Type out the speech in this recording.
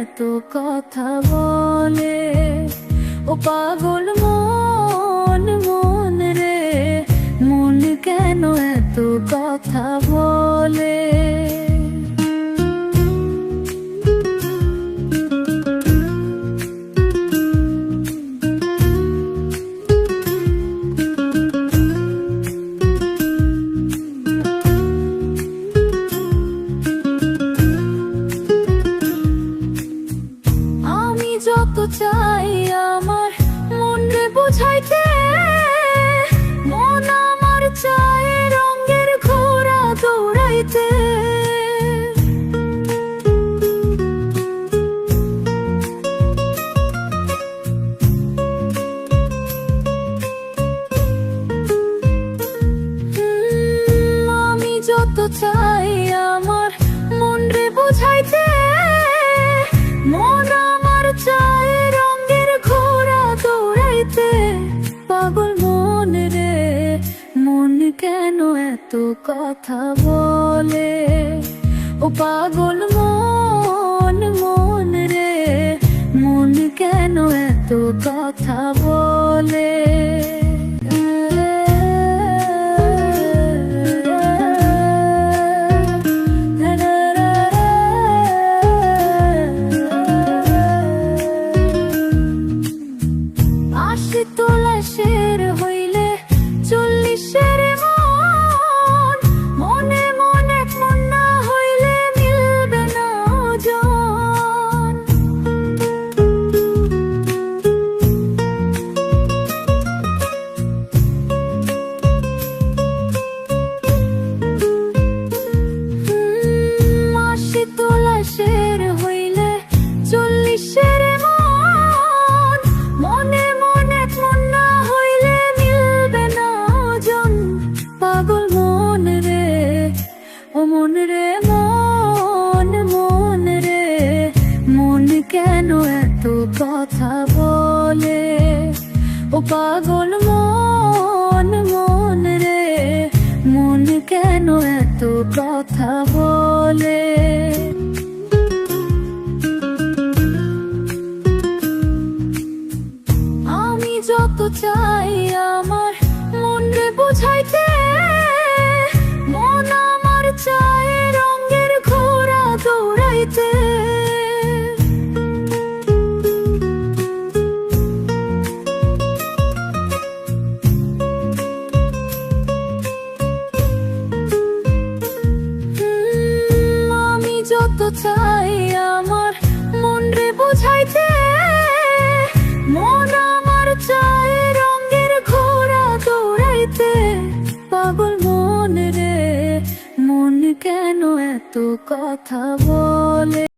এত কথা বলে? ও পাগল মন, মন রে, মন কেন এত কথা বলে? যত চাই আমার মন রে বুঝাইতে, মন আমার চায় রঙের ঘোড়া দৌড়াইতে। আমি যত চাই আমার মন রে বুঝাইতে, মন চায় রঙের ঘোড়া দৌড়াইতে। পাগল মন রে, মন কেন এত কথা বলে? ও পাগল মন, মন রে, মন কেন এত কথা বলে? তোলাশের হইলে 40-এর মন, মনে মনে মন না হইলে মিলবে না ওজন। আশি তোলাশের হইলে 40-এর মন, মনে পাগল মন রে, ও মন রে, মন, মন রে, মন কেন এত কথা বলে? ও পাগল মন, মন রে, মন কেন এত কথা বলে? আমি যত চাই আমার মন রে বুঝাইতে, মন আমার চায় রঙের ঘোড়া দৌড়াইতে। আমি যত চাই আমার মন রে বুঝাইতে, মন আমার চায় রঙের ঘোড়া দৌড়াইতে। পাগল মন রে, মন কেন এত কথা বলে?